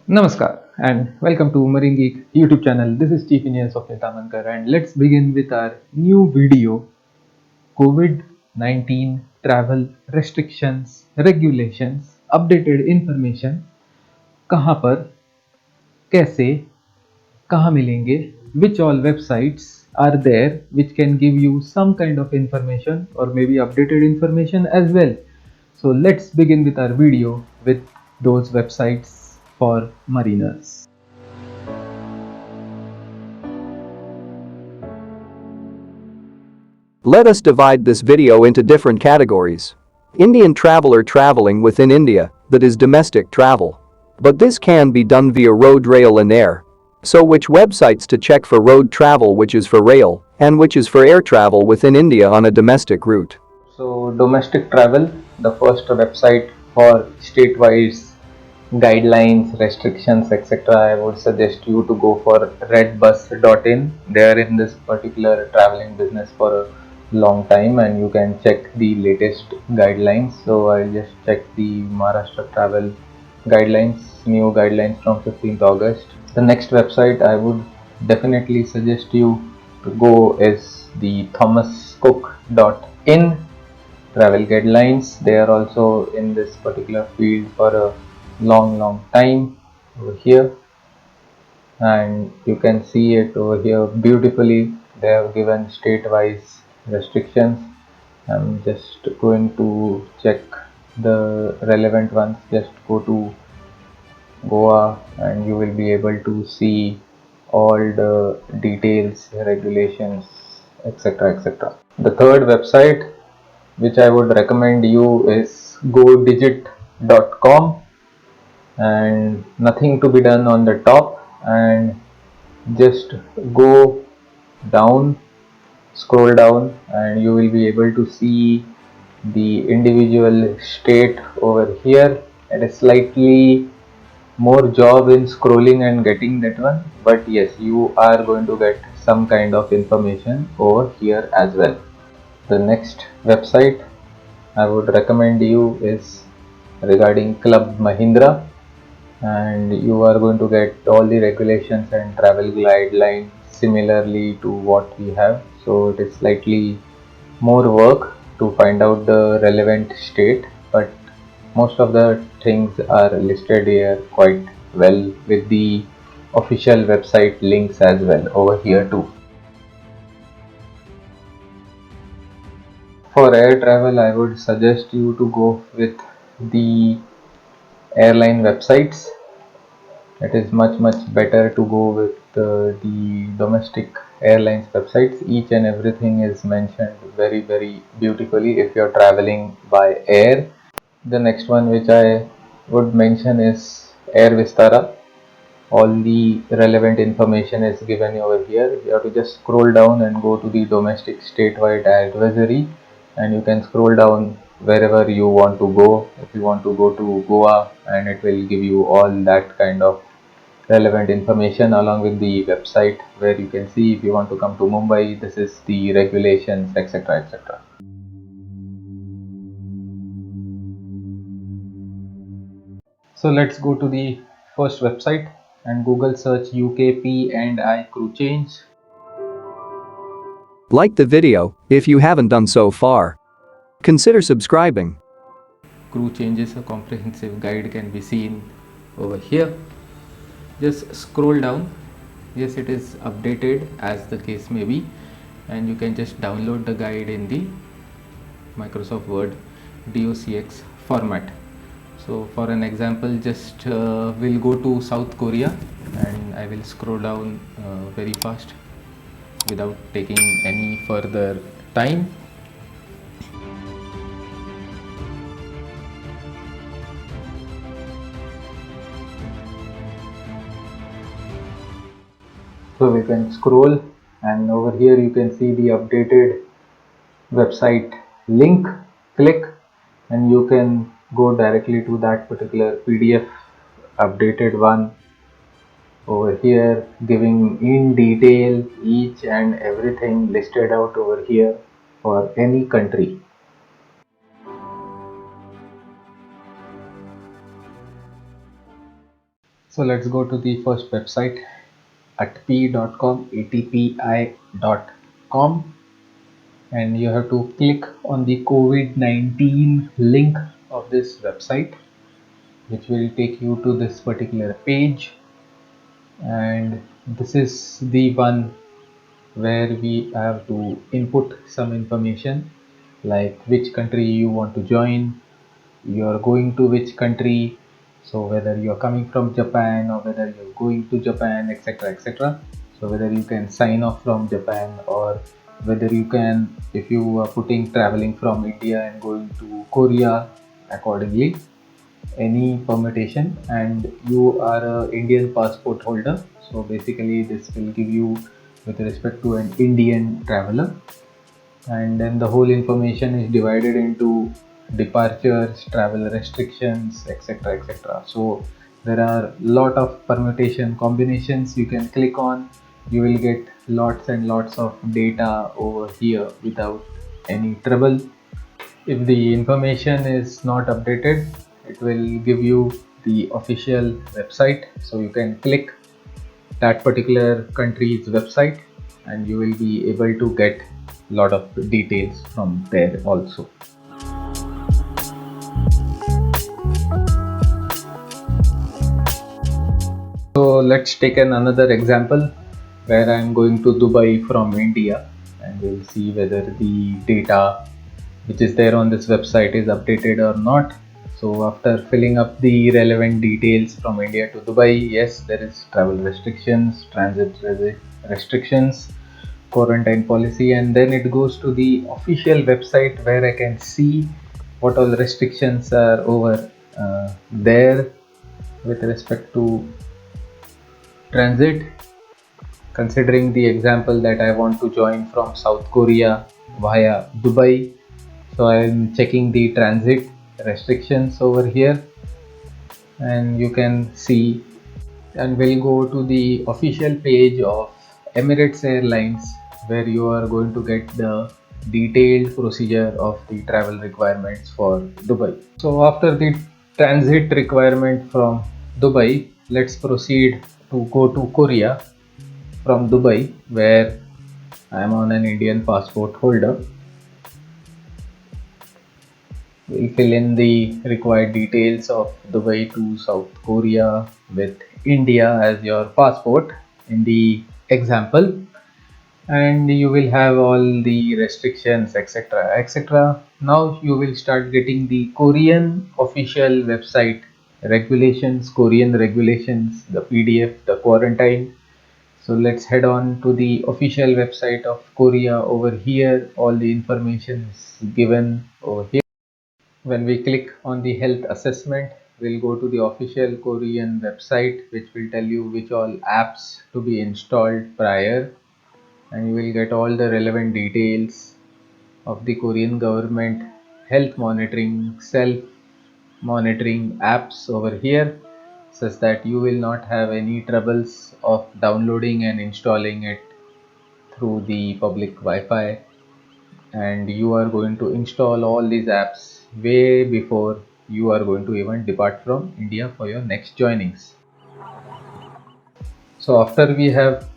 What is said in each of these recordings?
Namaskar and welcome to Marine Geek YouTube channel. This is Chief Engineer Swapnil Tamankar and let's begin with our new video. COVID-19 travel restrictions, regulations, updated information. कहाँ पर, कैसे, कहाँ मिलेंगे, which all websites are there which can give you some kind of information or maybe updated information as well. So let's begin with our video with those websites for mariners. Let us divide this video into different categories. Indian traveler traveling within India, that is domestic travel. But this can be done via road, rail and air. So which websites to check for road travel, which is for rail, and which is for air travel within India on a domestic route. So domestic travel, the first website for state-wise guidelines, restrictions, etc. I would suggest you to go for redbus.in. They are in this particular traveling business for a long time and you can check the latest guidelines. So I'll just check the Maharashtra travel guidelines, new guidelines from 15th August. The next website I would definitely suggest you to go is the thomascook.in travel guidelines. They are also in this particular field for a long time over here, and you can see it over here beautifully. They have given state-wise restrictions. I'm just going to check the relevant ones. Just go to Goa and you will be able to see all the details, regulations, etc. The third website which I would recommend you is godigit.com, and nothing to be done on the top, and just go down, scroll down, and you will be able to see the individual state over here. It is slightly more job in scrolling and getting that one, but yes, you are going to get some kind of information over here as well. The next website I would recommend you is regarding Club Mahindra, and you are going to get all the regulations and travel guidelines similarly to what we have. So it is slightly more work to find out the relevant state, but most of the things are listed here quite well with the official website links as well over here too. For air travel, I would suggest you to go with the airline websites. It is much better to go with the domestic airlines websites. Each and everything is mentioned very beautifully if you're traveling by air. The next one which I would mention is Air Vistara. All the relevant information is given over here. You have to just scroll down and go to the domestic statewide advisory, and you can scroll down wherever you want to go. If you want to go to Goa, and it will give you all that kind of relevant information along with the website where you can see if you want to come to Mumbai, this is the regulations, etc. So let's go to the first website and Google search UKP and I crew change. Like the video if you haven't done so far. Consider subscribing. Crew changes, a comprehensive guide can be seen over here. Just scroll down. Yes, it is updated as the case may be, and you can just download the guide in the Microsoft Word docx format. So for an example, just we'll go to South Korea and I will scroll down very fast without taking any further time. So we can scroll, and over here you can see the updated website link. Click and you can go directly to that particular PDF updated one over here, giving in detail each and everything listed out over here for any country. So let's go to the first website, atpi.com, atpi.com, and you have to click on the COVID-19 link of this website, which will take you to this particular page. And this is the one where we have to input some information like which country you want to join, you are going to which country, so whether you are coming from Japan or whether you're going to Japan, etc., etc. So whether you can sign off from Japan, or whether you can, if you are putting traveling from India and going to Korea, accordingly any permutation, and you are a Indian passport holder. So basically this will give you with respect to an Indian traveler, and then the whole information is divided into departures, travel restrictions, etc., etc. So there are lot of permutation combinations you can click on. You will get lots and lots of data over here without any trouble. If the information is not updated, it will give you the official website, so you can click that particular country's website and you will be able to get a lot of details from there also. So let's take another example where I am going to Dubai from India, and we'll see whether the data which is there on this website is updated or not. So after filling up the relevant details from India to Dubai, yes, there is travel restrictions, transit restrictions, quarantine policy, and then it goes to the official website where I can see what all restrictions are over there with respect to transit. Considering the example that I want to join from South Korea via Dubai, so I am checking the transit restrictions over here, and you can see, and we'll go to the official page of Emirates Airlines where you are going to get the detailed procedure of the travel requirements for Dubai. So after the transit requirement from Dubai, let's proceed to go to Korea from Dubai, where I am on an Indian passport holder. We'll fill in the required details of Dubai to South Korea with India as your passport in the example, and you will have all the restrictions, etc., etc. Now you will start getting the Korean official website regulations, Korean regulations, the PDF, the quarantine. So let's head on to the official website of Korea. Over here all the information is given over here. When we click on the health assessment, we'll go to the official Korean website, which will tell you which all apps to be installed prior, and you will get all the relevant details of the Korean government health monitoring, self monitoring apps over here, such that you will not have any troubles of downloading and installing it through the public Wi-Fi, and you are going to install all these apps way before you are going to even depart from India for your next joinings. So after we have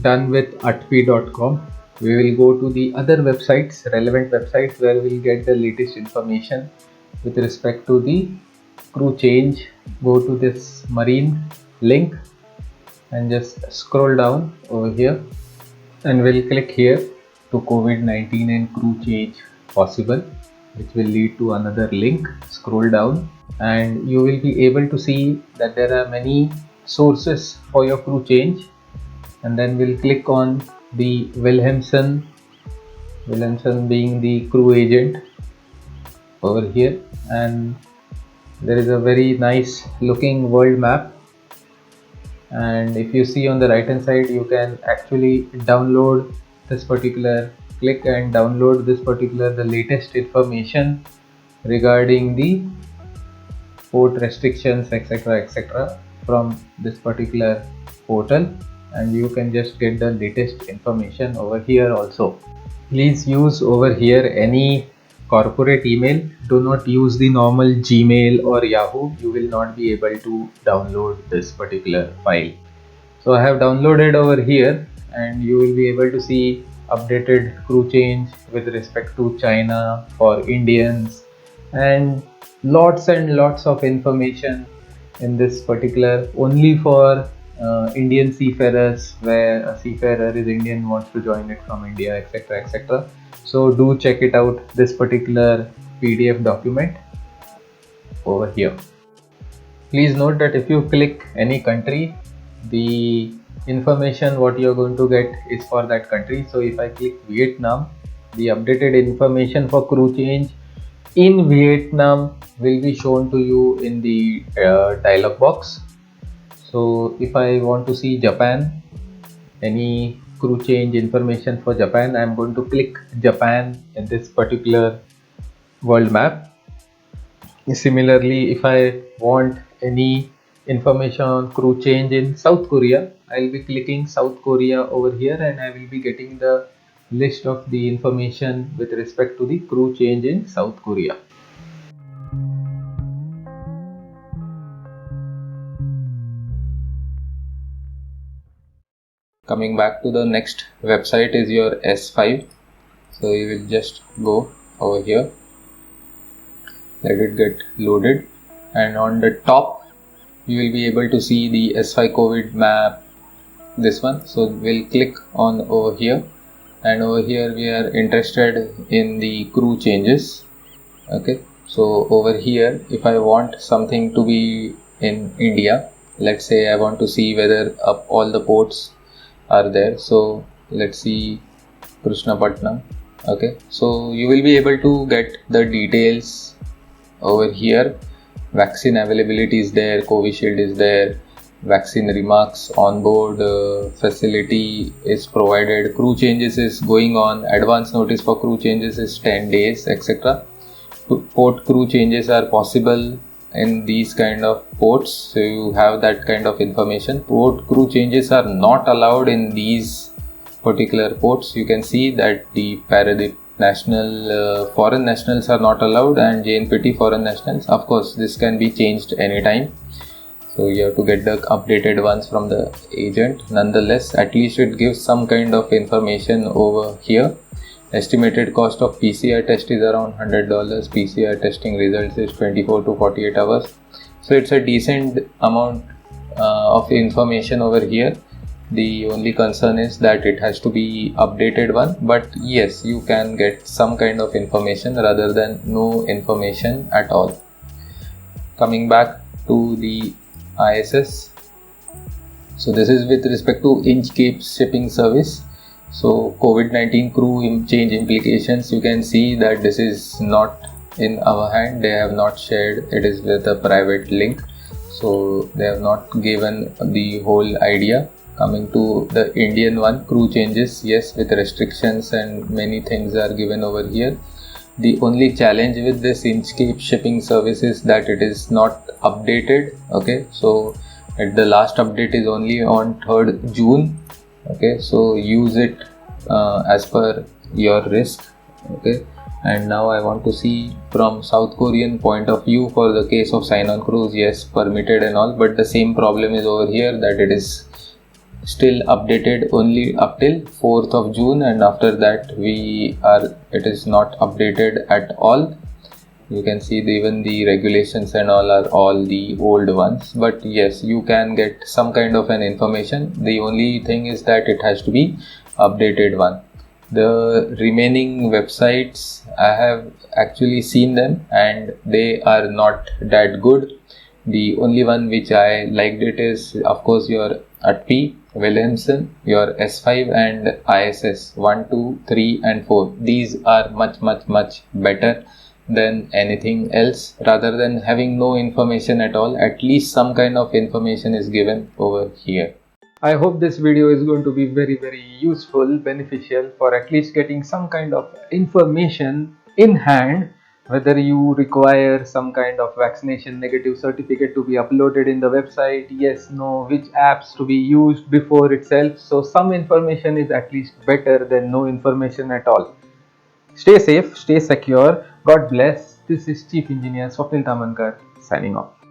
done with atp.com, we will go to the other websites, relevant websites, where we'll get the latest information with respect to the crew change. Go to this marine link and just scroll down over here, and we'll click here to COVID-19 and crew change possible, which will lead to another link. Scroll down and you will be able to see that there are many sources for your crew change, and then we'll click on the Wilhelmsen being the crew agent over here, and there is a very nice looking world map. And if you see on the right hand side, you can actually download this particular, click and download this particular, the latest information regarding the port restrictions, etc., etc., from this particular portal, and you can just get the latest information over here also. Please use over here any corporate email, do not use the normal Gmail or Yahoo. You will not be able to download this particular file. So I have downloaded over here, and you will be able to see updated crew change with respect to China for Indians, and lots of information in this particular only for Indian seafarers, where a seafarer is Indian, wants to join it from India, etc., etc. So do check it out, this particular PDF document over here. Please note that if you click any country, the information what you're going to get is for that country. So if I click Vietnam, the updated information for crew change in Vietnam will be shown to you in the dialog box. So if I want to see Japan, any crew change information for Japan, I'm going to click Japan in this particular world map. Similarly, if I want any information on crew change in South Korea, I'll be clicking South Korea over here, and I will be getting the list of the information with respect to the crew change in South Korea. Coming back to the next website is your S5. So you will just go over here, let it get loaded, and on the top you will be able to see the S5 COVID map, this one. So we'll click on over here, and over here we are interested in the crew changes. Okay, so over here, if I want something to be in India, let's say I want to see whether all the ports are there. So let's see Krishnapatnam. Okay, so you will be able to get the details over here. Vaccine availability is there, Covishield is there, vaccine remarks on board facility is provided, crew changes is going on, advance notice for crew changes is 10 days, etc. Port crew changes are possible in these kind of ports, so you have that kind of information. Port crew changes are not allowed in these particular ports. You can see that the Paradip national foreign nationals are not allowed, and JNPT foreign nationals. Of course, this can be changed anytime, so you have to get the updated ones from the agent. Nonetheless, at least it gives some kind of information over here. Estimated cost of PCR test is around $100. PCR testing results is 24 to 48 hours. So it's a decent amount of information over here. The only concern is that it has to be updated one, but yes, you can get some kind of information rather than no information at all. Coming back to the ISS, so this is with respect to Inchcape shipping service. So COVID-19 crew change implications, you can see that this is not in our hand. They have not shared, it is with a private link, so they have not given the whole idea. Coming to the Indian one, crew changes, yes, with restrictions and many things are given over here. The only challenge with this Inchcape shipping service is that it is not updated. Okay, so the last update is only on 3rd June. Okay, so use it as per your risk. Okay, and now I want to see from South Korean point of view for the case of sign-on cruise, yes, permitted and all, but the same problem is over here, that it is still updated only up till 4th of June, and after that it is not updated at all. You can see even the regulations and all are all the old ones, but yes, you can get some kind of an information. The only thing is that it has to be updated one. The remaining websites, I have actually seen them and they are not that good. The only one which I liked it is, of course, your ATP, Wilhelmsen, your S5 and ISS 1, 2, 3 and 4. These are much better than anything else. Rather than having no information at all, at least some kind of information is given over here. I hope this video is going to be very useful, beneficial for at least getting some kind of information in hand, whether you require some kind of vaccination negative certificate to be uploaded in the website, yes, no, which apps to be used before itself. So some information is at least better than no information at all. Stay safe, stay secure. God bless. This is Chief Engineer Swapnil Tamankar signing off.